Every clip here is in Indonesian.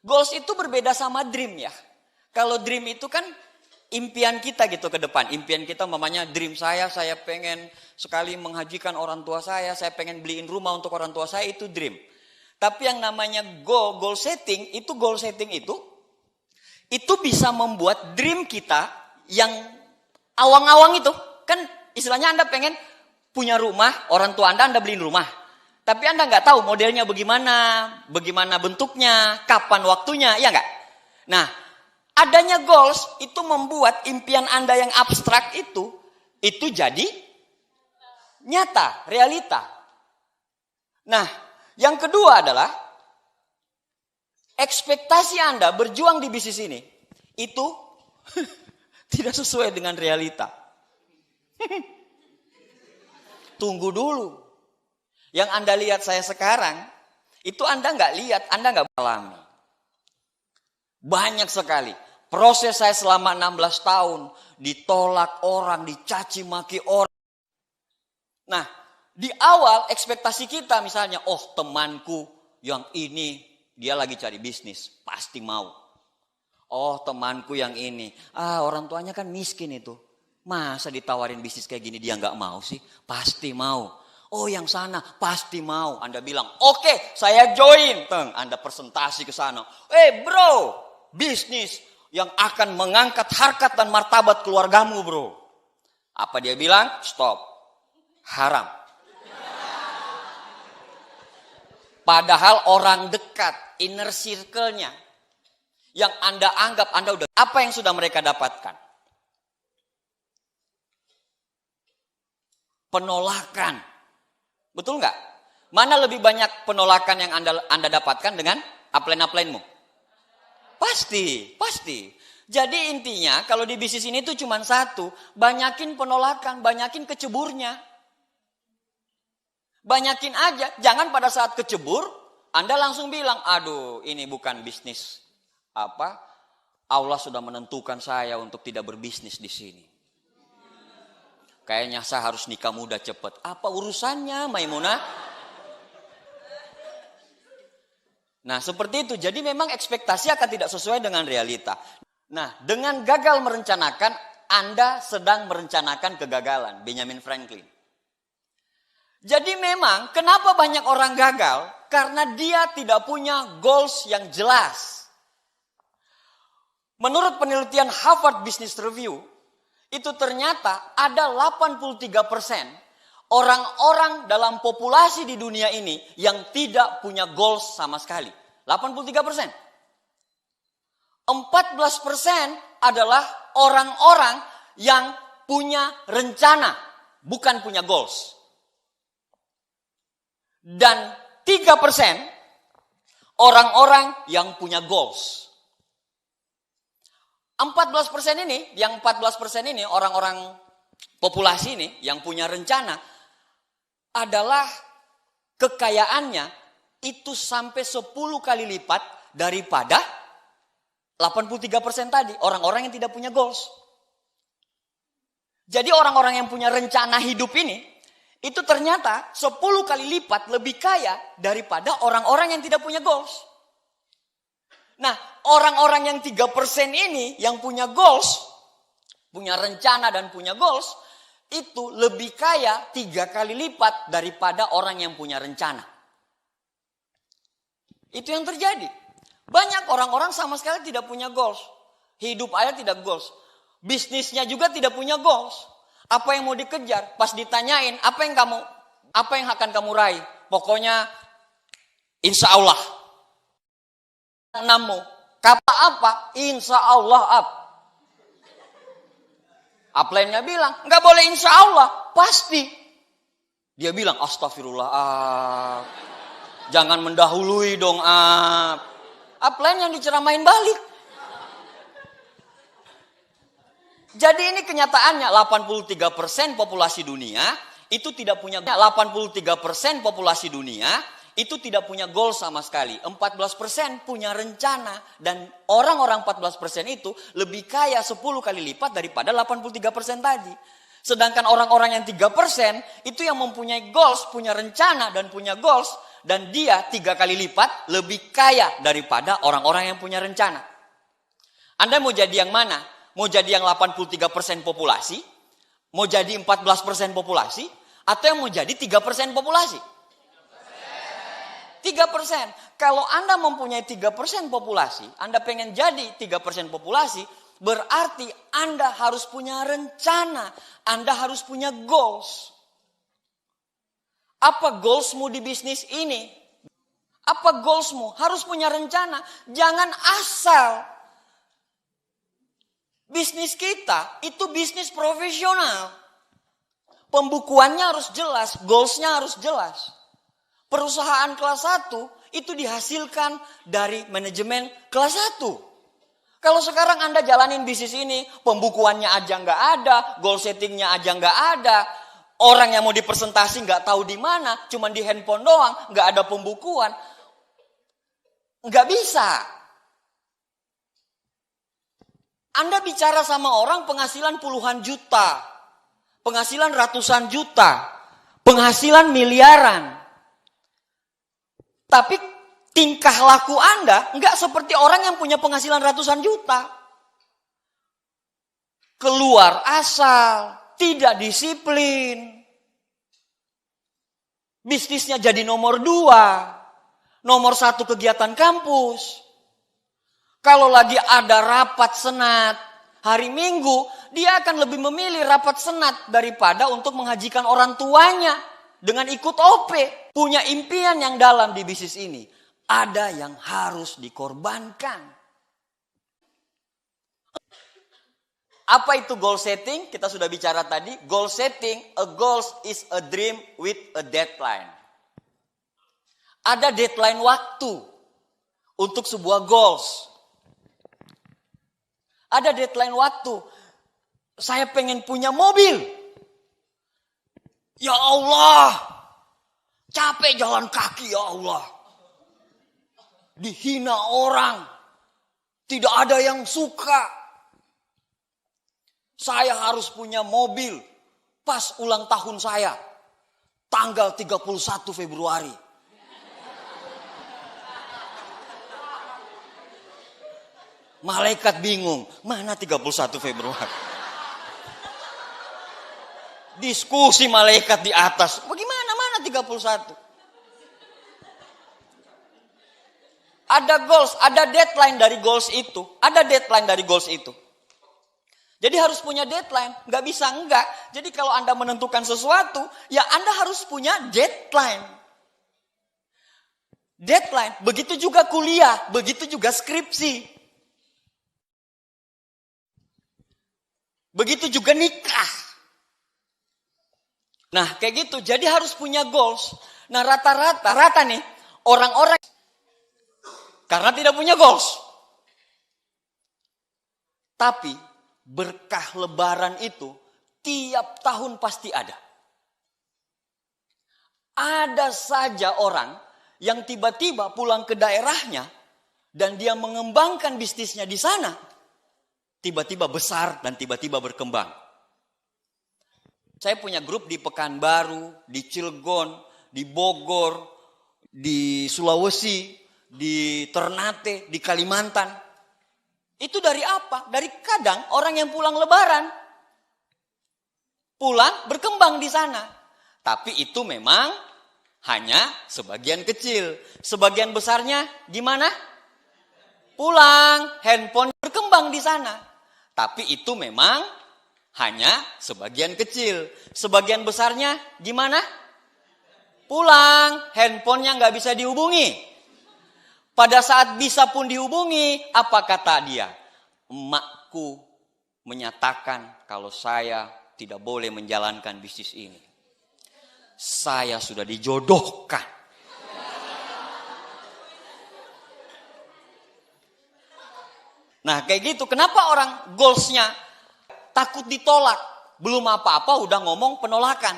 Goals itu berbeda sama dream ya. Kalau dream itu kan impian kita gitu ke depan. Impian kita mamanya dream saya pengen sekali menghajikan orang tua saya pengen beliin rumah untuk orang tua saya, itu dream. Tapi yang namanya goal setting itu bisa membuat dream kita yang awang-awang itu. Kan istilahnya Anda pengen punya rumah, orang tua Anda beliin rumah. Tapi Anda nggak tahu modelnya bagaimana bentuknya, kapan waktunya, ya nggak? Nah, adanya goals itu membuat impian Anda yang abstrak itu jadi nyata, realita. Nah, yang kedua adalah ekspektasi Anda berjuang di bisnis ini itu tidak sesuai dengan realita. Tunggu dulu. Yang Anda lihat saya sekarang, itu Anda nggak lihat, Anda nggak alami. Banyak sekali. Proses saya selama 16 tahun, ditolak orang, dicaci maki orang. Nah, di awal ekspektasi kita misalnya, oh temanku yang ini, dia lagi cari bisnis, pasti mau. Oh temanku yang ini, orang tuanya kan miskin itu. Masa ditawarin bisnis kayak gini dia nggak mau sih? Pasti mau. Oh yang sana pasti mau. Anda bilang, oke, saya join. Anda presentasi ke sana. Bro, bisnis yang akan mengangkat harkat dan martabat keluargamu bro. Apa dia bilang? Stop. Haram. Padahal orang dekat, inner circle-nya, yang Anda anggap Anda udah, apa yang sudah mereka dapatkan? Penolakan. Betul nggak? Mana lebih banyak penolakan yang Anda dapatkan dengan upline-upline-mu? Pasti. Jadi intinya kalau di bisnis ini tuh cuma satu, banyakin penolakan, banyakin keceburnya. Banyakin aja, jangan pada saat kecebur Anda langsung bilang, aduh ini bukan bisnis. Allah sudah menentukan saya untuk tidak berbisnis di sini. Kayaknya saya harus nikah muda cepat. Apa urusannya Maimunah? Nah seperti itu. Jadi memang ekspektasi akan tidak sesuai dengan realita. Nah dengan gagal merencanakan, Anda sedang merencanakan kegagalan. Benjamin Franklin. Jadi memang kenapa banyak orang gagal? Karena dia tidak punya goals yang jelas. Menurut penelitian Harvard Business Review, itu ternyata ada 83% orang-orang dalam populasi di dunia ini yang tidak punya goals sama sekali. 83%. 14% adalah orang-orang yang punya rencana, bukan punya goals. Dan 3% orang-orang yang punya goals. 14% ini, yang 14% ini orang-orang populasi ini yang punya rencana adalah kekayaannya itu sampai 10 kali lipat daripada 83% tadi, orang-orang yang tidak punya goals. Jadi orang-orang yang punya rencana hidup ini itu ternyata 10 kali lipat lebih kaya daripada orang-orang yang tidak punya goals. Nah, orang-orang yang 3% ini yang punya goals, punya rencana dan punya goals, itu lebih kaya 3 kali lipat daripada orang yang punya rencana. Itu yang terjadi. Banyak orang-orang sama sekali tidak punya goals. Hidup aja tidak goals. Bisnisnya juga tidak punya goals. Apa yang mau dikejar? Pas ditanyain, apa yang akan kamu raih? Pokoknya insya Allah. Namu, kata apa? Insya Allah up. Upline-nya bilang, nggak boleh insya Allah, pasti. Dia bilang, astagfirullah up. Jangan mendahului dong up. Upline yang diceramain balik. Jadi ini kenyataannya 83% populasi dunia itu tidak punya 83% populasi dunia itu tidak punya goal sama sekali. 14% punya rencana dan orang-orang 14% itu lebih kaya 10 kali lipat daripada 83% tadi. Sedangkan orang-orang yang 3% itu yang mempunyai goals, punya rencana dan punya goals dan dia 3 kali lipat lebih kaya daripada orang-orang yang punya rencana. Anda mau jadi yang mana? Mau jadi yang 83% populasi? Mau jadi 14% populasi? Atau yang mau jadi 3% populasi? 3%. Kalau Anda mempunyai 3% populasi, Anda pengen jadi 3% populasi, berarti Anda harus punya rencana. Anda harus punya goals. Apa goalsmu di bisnis ini? Apa goalsmu? Harus punya rencana. Jangan asal. Bisnis kita itu bisnis profesional. Pembukuannya harus jelas, goalsnya harus jelas. Perusahaan kelas 1 itu dihasilkan dari manajemen kelas 1. Kalau sekarang Anda jalanin bisnis ini, pembukuannya aja nggak ada, goal settingnya aja nggak ada, orang yang mau dipresentasi nggak tahu di mana, cuma di handphone doang, nggak ada pembukuan, nggak bisa. Anda bicara sama orang penghasilan puluhan juta, penghasilan ratusan juta, penghasilan miliaran. Tapi tingkah laku Anda nggak seperti orang yang punya penghasilan ratusan juta. Keluar asal, tidak disiplin. Bisnisnya jadi nomor 2. Nomor 1 kegiatan kampus. Kalau lagi ada rapat senat hari Minggu, dia akan lebih memilih rapat senat daripada untuk menghajikan orang tuanya dengan ikut OP. Punya impian yang dalam di bisnis ini. Ada yang harus dikorbankan. Apa itu goal setting? Kita sudah bicara tadi. Goal setting, a goal is a dream with a deadline. Ada deadline waktu untuk sebuah goals. Ada deadline waktu. Saya pengen punya mobil. Ya Allah. Capek jalan kaki ya Allah. Dihina orang. Tidak ada yang suka. Saya harus punya mobil pas ulang tahun saya. Tanggal 31 Februari. Malaikat bingung. Mana 31 Februari? Diskusi malaikat di atas. Bagaimana? Mana 31? Ada goals, ada deadline dari goals itu. Ada deadline dari goals itu. Jadi harus punya deadline. Nggak bisa enggak. Jadi kalau Anda menentukan sesuatu, ya Anda harus punya deadline. Deadline. Begitu juga kuliah. Begitu juga skripsi. Begitu juga nikah. Nah kayak gitu, jadi harus punya goals. Nah rata-rata nih, orang-orang karena tidak punya goals. Tapi berkah lebaran itu tiap tahun pasti ada. Ada saja orang yang tiba-tiba pulang ke daerahnya dan dia mengembangkan bisnisnya di sana. Tiba-tiba besar dan tiba-tiba berkembang. Saya punya grup di Pekanbaru, di Cilegon, di Bogor, di Sulawesi, di Ternate, di Kalimantan. Itu dari apa? Dari kadang orang yang pulang lebaran. Pulang berkembang di sana. Tapi itu memang hanya sebagian kecil. Sebagian besarnya gimana? Pulang, handphone berkembang di sana. Tapi itu memang hanya sebagian kecil. Sebagian besarnya gimana? Pulang, handphonenya nggak bisa dihubungi. Pada saat bisa pun dihubungi, apa kata dia? Emakku menyatakan kalau saya tidak boleh menjalankan bisnis ini. Saya sudah dijodohkan. Nah kayak gitu, kenapa orang goalsnya takut ditolak? Belum apa-apa udah ngomong penolakan.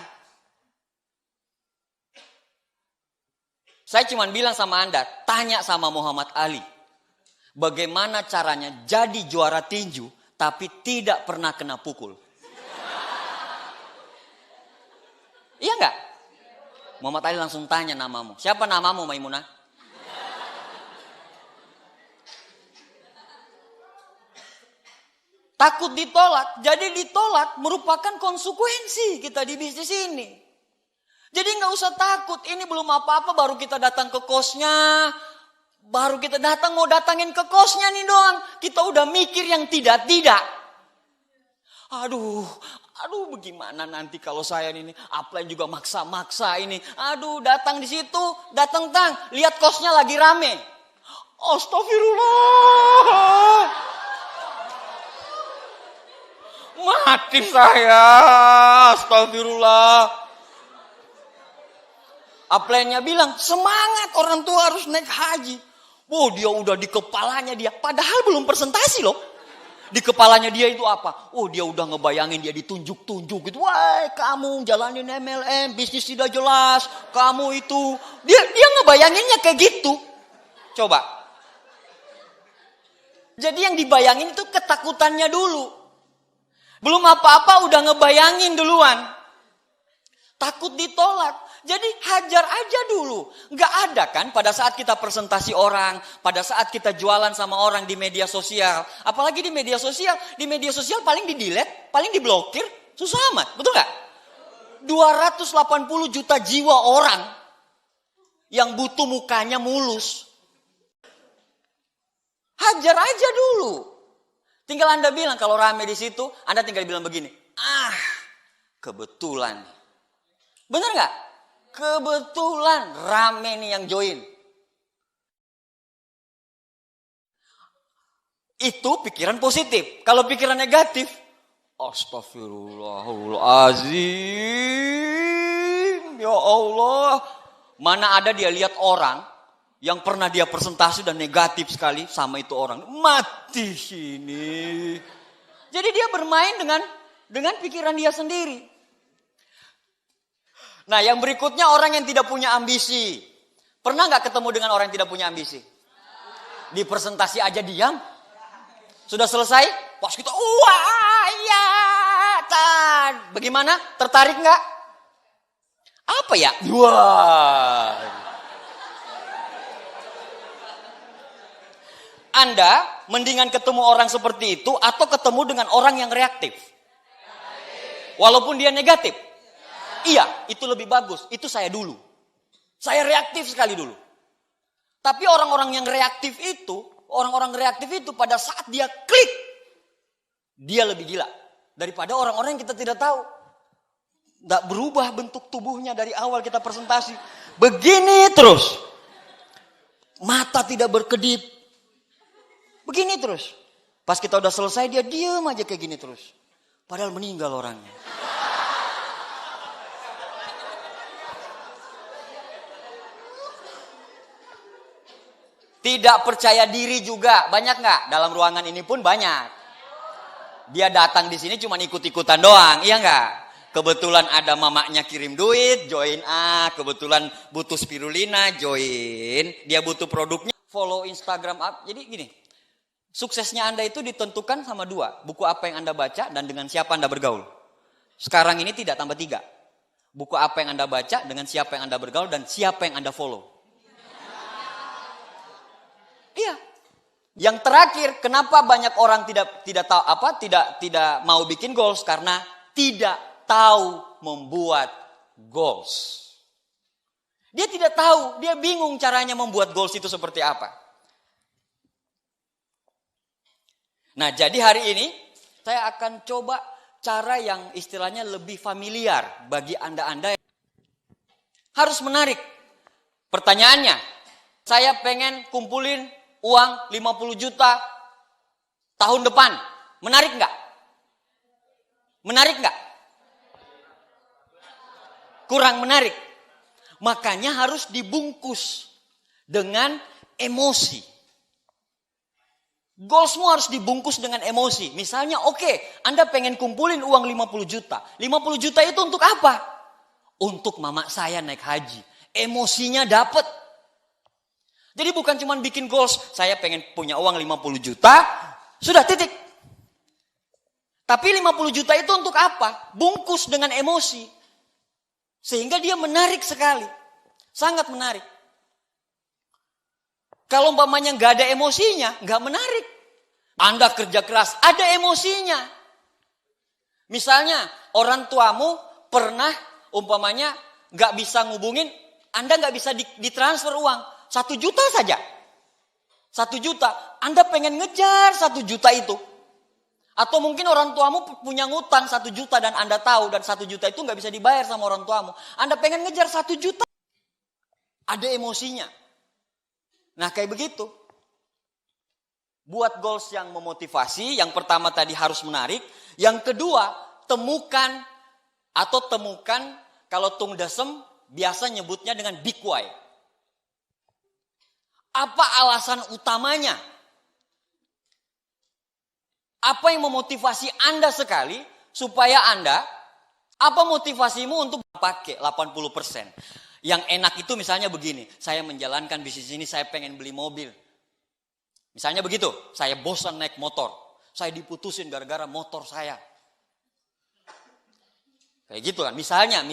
Saya cuma bilang sama Anda, tanya sama Muhammad Ali. Bagaimana caranya jadi juara tinju tapi tidak pernah kena pukul? Iya enggak? Muhammad Ali langsung tanya namamu. Siapa namamu, Maimunah? Takut ditolak. Jadi ditolak merupakan konsekuensi kita di bisnis ini. Jadi nggak usah takut. Ini belum apa-apa baru kita datang ke kosnya. Baru kita mau datangin ke kosnya nih doang. Kita udah mikir yang tidak-tidak. Aduh bagaimana nanti kalau saya ini apply juga maksa-maksa ini. Aduh, datang di situ, datang lihat kosnya lagi rame. Astagfirullah. Mati saya. Astagfirullah. Apply-nya bilang, semangat orang tua harus naik haji. Wow, dia udah di kepalanya dia. Padahal belum presentasi loh. Di kepalanya dia itu apa? Oh, dia udah ngebayangin dia ditunjuk-tunjuk gitu. Wah, kamu jalanin MLM, bisnis tidak jelas. Kamu itu. Dia ngebayanginnya kayak gitu. Coba. Jadi yang dibayangin itu ketakutannya dulu. Belum apa-apa udah ngebayangin duluan. Takut ditolak. Jadi hajar aja dulu. Nggak ada kan pada saat kita presentasi orang. Pada saat kita jualan sama orang di media sosial. Apalagi di media sosial. Di media sosial paling di-delete, paling diblokir. Susah amat, betul nggak? 280 juta jiwa orang. Yang butuh mukanya mulus. Hajar aja dulu. Tinggal Anda bilang kalau rame di situ. Anda tinggal bilang begini. Kebetulan. Benar nggak? Kebetulan rame nih yang join. Itu pikiran positif. Kalau pikiran negatif, astagfirullahaladzim. Ya Allah. Mana ada dia lihat orang yang pernah dia presentasi dan negatif sekali sama itu orang. Mati sini. Jadi dia bermain dengan pikiran dia sendiri. Nah, yang berikutnya orang yang tidak punya ambisi. Pernah nggak ketemu dengan orang yang tidak punya ambisi? Di presentasi aja diam. Sudah selesai? Pas kita, wah ya. Bagaimana? Tertarik nggak? Apa ya? Wah. Anda mendingan ketemu orang seperti itu atau ketemu dengan orang yang reaktif? Walaupun dia negatif. Iya, itu lebih bagus. Itu saya dulu. Saya reaktif sekali dulu. Tapi orang-orang yang reaktif itu, pada saat dia klik, dia lebih gila. Daripada orang-orang yang kita tidak tahu. Nggak berubah bentuk tubuhnya dari awal kita presentasi. Begini terus. Mata tidak berkedip. Begini terus. Pas kita udah selesai dia diam aja kayak gini terus. Padahal meninggal orangnya. Tidak percaya diri juga. Banyak nggak? Dalam ruangan ini pun banyak. Dia datang di sini cuma ikut-ikutan doang. Iya nggak? Kebetulan ada mamanya kirim duit, join kebetulan butuh spirulina, join. Dia butuh produknya, follow Instagram. Jadi gini, suksesnya Anda itu ditentukan sama dua. Buku apa yang Anda baca dan dengan siapa Anda bergaul. Sekarang ini tidak tambah 3. Buku apa yang Anda baca, dengan siapa yang Anda bergaul, dan siapa yang Anda follow. Iya. Yang terakhir, kenapa banyak orang tidak mau bikin goals? Karena tidak tahu membuat goals. Dia tidak tahu, dia bingung caranya membuat goals itu seperti apa. Nah, jadi hari ini saya akan coba cara yang istilahnya lebih familiar bagi Anda-Anda. Harus menarik. Pertanyaannya, saya pengen kumpulin uang 50 juta tahun depan. Menarik nggak? Menarik nggak? Kurang menarik. Makanya harus dibungkus dengan emosi. Goalsmu harus dibungkus dengan emosi. Misalnya, oke, Anda pengen kumpulin uang 50 juta. 50 juta itu untuk apa? Untuk mama saya naik haji. Emosinya dapat. Jadi bukan cuma bikin goals, saya pengen punya uang 50 juta, sudah titik. Tapi 50 juta itu untuk apa? Bungkus dengan emosi. Sehingga dia menarik sekali. Sangat menarik. Kalau umpamanya nggak ada emosinya, nggak menarik. Anda kerja keras, ada emosinya. Misalnya orang tuamu pernah umpamanya nggak bisa ngubungin, Anda nggak bisa ditransfer uang 1 juta saja. 1 juta, Anda pengen ngejar 1 juta itu. Atau mungkin orang tuamu punya ngutang 1 juta dan Anda tahu dan 1 juta itu nggak bisa dibayar sama orang tuamu. Anda pengen ngejar 1 juta. Ada emosinya. Nah kayak begitu. Buat goals yang memotivasi, yang pertama tadi harus menarik. Yang kedua, temukan kalau Tung Desem biasa nyebutnya dengan big why. Apa alasan utamanya? Apa yang memotivasi Anda sekali supaya Anda, apa motivasimu untuk pakai 80%? Yang enak itu misalnya begini, saya menjalankan bisnis ini, saya pengen beli mobil. Misalnya begitu, saya bosan naik motor. Saya diputusin gara-gara motor saya. Kayak gitu kan, misalnya.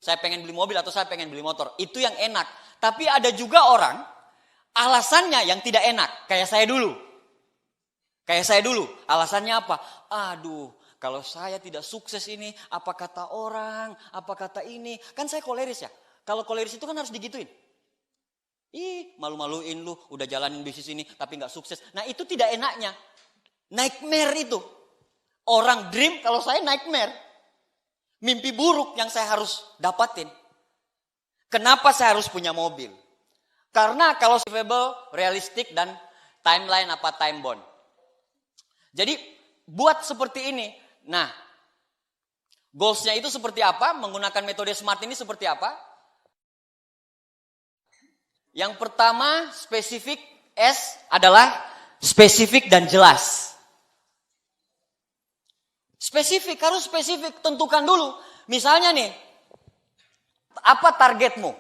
Saya pengen beli mobil atau saya pengen beli motor. Itu yang enak. Tapi ada juga orang, alasannya yang tidak enak. Kayak saya dulu. Alasannya apa? Aduh, kalau saya tidak sukses ini, apa kata orang, apa kata ini. Kan saya koleris ya. Kalau koleris itu kan harus digituin. Malu-maluin lu, udah jalanin bisnis ini, tapi gak sukses. Nah itu tidak enaknya. Nightmare itu. Orang dream, kalau saya nightmare. Mimpi buruk yang saya harus dapatin. Kenapa saya harus punya mobil? Karena kalau achievable, realistik, dan timeline apa time bound. Jadi buat seperti ini. Nah, goalsnya itu seperti apa? Menggunakan metode SMART ini seperti apa? Yang pertama, spesifik. S adalah spesifik dan jelas. Spesifik, harus spesifik. Tentukan dulu. Misalnya nih, apa targetmu?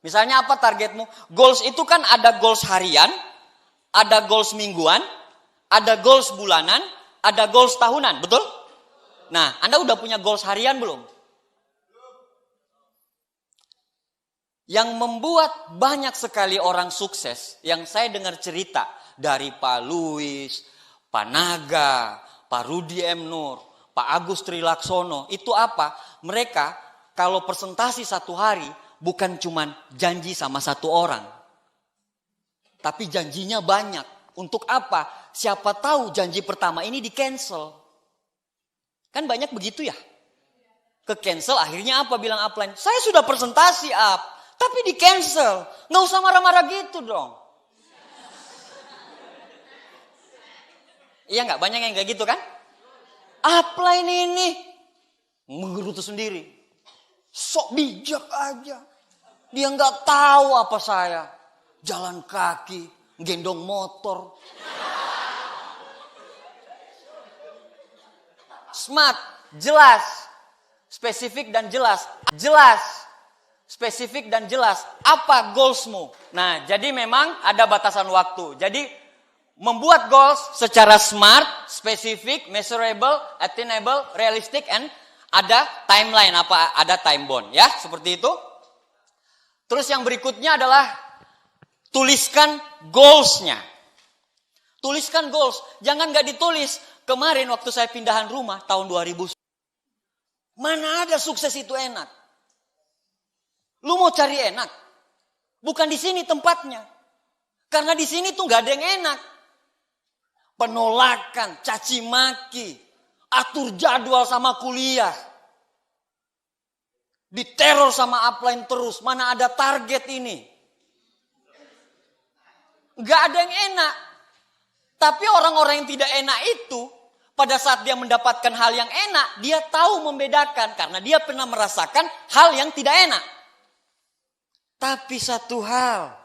Misalnya apa targetmu? Goals itu kan ada goals harian, ada goals mingguan, ada goals bulanan, ada goals tahunan, betul? Nah, Anda udah punya goals harian belum? Yang membuat banyak sekali orang sukses, yang saya dengar cerita dari Pak Luis, Pak Naga, Pak Rudi M. Nur, Pak Agus Trilaksono, itu apa? Mereka kalau presentasi 1 hari bukan cuma janji sama 1 orang. Tapi janjinya banyak. Untuk apa? Siapa tahu janji pertama ini di cancel. Kan banyak begitu ya. Ke cancel akhirnya apa bilang upline? Saya sudah presentasi up. Tapi di cancel. Nggak usah marah-marah gitu dong. Iya nggak? Banyak yang kayak gitu kan? Upline ini menggerutu sendiri. Sok bijak aja. Dia nggak tahu apa saya. Jalan kaki, gendong motor. Smart, jelas, spesifik dan jelas. Jelas, spesifik dan jelas. Apa goalsmu? Nah, jadi memang ada batasan waktu. Jadi membuat goals secara smart, spesifik, measurable, attainable, realistic, and ada timeline, ada time bound. Ya, seperti itu. Terus yang berikutnya adalah tuliskan goalsnya. Tuliskan goals. Jangan gak ditulis. Kemarin waktu saya pindahan rumah tahun 2000. Mana ada sukses itu enak. Lu mau cari enak. Bukan di sini tempatnya. Karena di sini tuh gak ada yang enak. Penolakan, caci maki, atur jadwal sama kuliah. Diteror sama upline terus. Mana ada target ini. Gak ada yang enak. Tapi orang-orang yang tidak enak itu, pada saat dia mendapatkan hal yang enak, dia tahu membedakan. Karena dia pernah merasakan hal yang tidak enak. Tapi satu hal,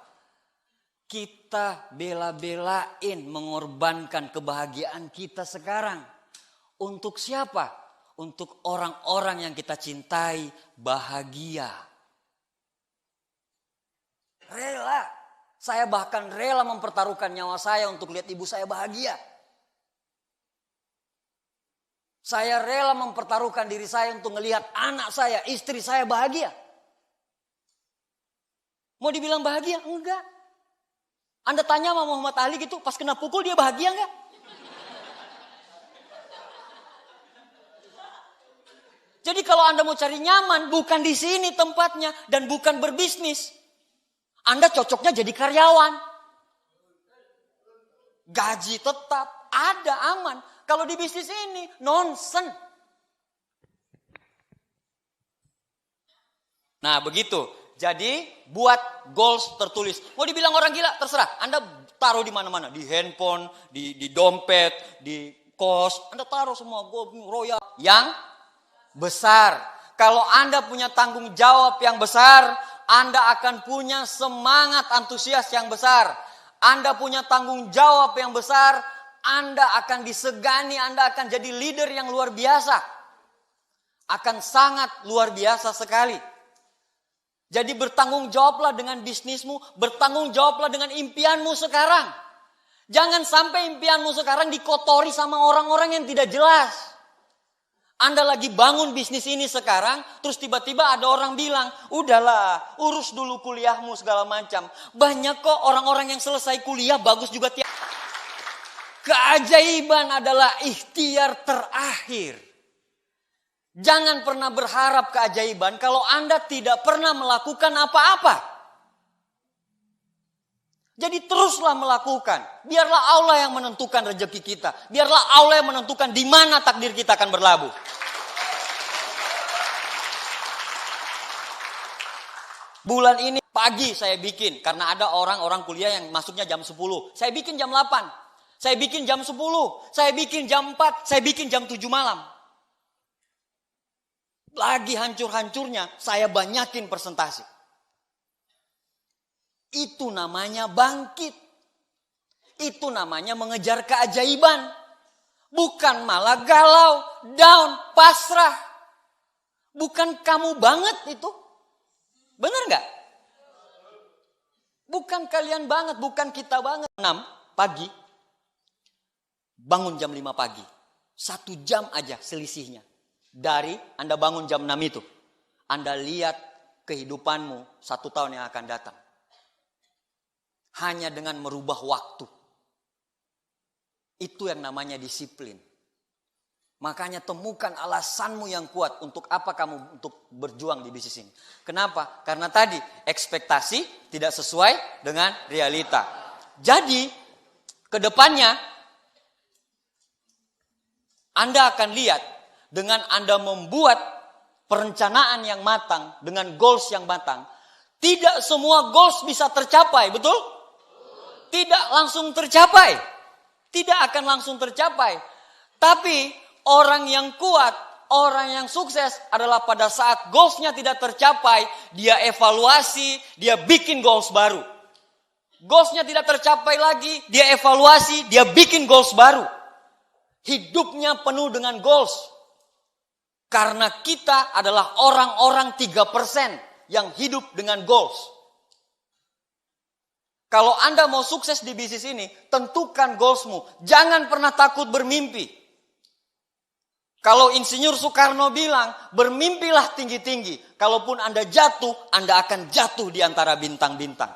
kita bela-belain mengorbankan kebahagiaan kita sekarang. Untuk siapa? Untuk orang-orang yang kita cintai bahagia. Rela. Saya bahkan rela mempertaruhkan nyawa saya untuk lihat ibu saya bahagia. Saya rela mempertaruhkan diri saya untuk melihat anak saya, istri saya bahagia. Mau dibilang bahagia? Enggak. Anda tanya sama Muhammad Ali gitu, pas kena pukul dia bahagia enggak? Jadi kalau Anda mau cari nyaman, bukan di sini tempatnya dan bukan berbisnis. Anda cocoknya jadi karyawan. Gaji tetap, ada aman. Kalau di bisnis ini, nonsen. Nah begitu. Jadi buat goals tertulis. Mau dibilang orang gila, terserah. Anda taruh di mana-mana. Di handphone, di dompet, di kos. Anda taruh semua royal yang besar. Kalau Anda punya tanggung jawab yang besar, Anda akan punya semangat antusias yang besar. Anda punya tanggung jawab yang besar, Anda akan disegani, Anda akan jadi leader yang luar biasa. Akan sangat luar biasa sekali. Jadi bertanggung jawablah dengan bisnismu, bertanggung jawablah dengan impianmu sekarang. Jangan sampai impianmu sekarang dikotori sama orang-orang yang tidak jelas. Anda lagi bangun bisnis ini sekarang, terus tiba-tiba ada orang bilang, udahlah, urus dulu kuliahmu segala macam. Banyak kok orang-orang yang selesai kuliah bagus juga tiap. Keajaiban adalah ikhtiar terakhir. Jangan pernah berharap keajaiban kalau Anda tidak pernah melakukan apa-apa. Jadi teruslah melakukan. Biarlah Allah yang menentukan rezeki kita. Biarlah Allah yang menentukan di mana takdir kita akan berlabuh. Bulan ini pagi saya bikin. Karena ada orang-orang kuliah yang masuknya jam 10. Saya bikin jam 8. Saya bikin jam 10. Saya bikin jam 4. Saya bikin jam 7 malam. Lagi hancur-hancurnya, saya banyakin persentase. Itu namanya bangkit. Itu namanya mengejar keajaiban. Bukan malah galau, down, pasrah. Bukan kamu banget itu. Benar nggak? Bukan kalian banget, bukan kita banget. 6 pagi, bangun jam 5 pagi. 1 jam aja selisihnya. Dari Anda bangun jam 6 itu. Anda lihat kehidupanmu 1 tahun yang akan datang. Hanya dengan merubah waktu. Itu yang namanya disiplin. Makanya temukan alasanmu yang kuat untuk apa kamu untuk berjuang di bisnis ini. Kenapa? Karena tadi ekspektasi tidak sesuai dengan realita. Jadi kedepannya Anda akan lihat dengan Anda membuat perencanaan yang matang, dengan goals yang matang, tidak semua goals bisa tercapai, betul? Tidak langsung tercapai. Tidak akan langsung tercapai. Tapi orang yang kuat, orang yang sukses adalah pada saat goalsnya tidak tercapai, dia evaluasi, dia bikin goals baru. Goalsnya tidak tercapai lagi, dia evaluasi, dia bikin goals baru. Hidupnya penuh dengan goals. Karena kita adalah orang-orang 3% yang hidup dengan goals. Kalau Anda mau sukses di bisnis ini, tentukan goalsmu. Jangan pernah takut bermimpi. Kalau Insinyur Soekarno bilang, bermimpilah tinggi-tinggi. Kalaupun Anda jatuh, Anda akan jatuh di antara bintang-bintang.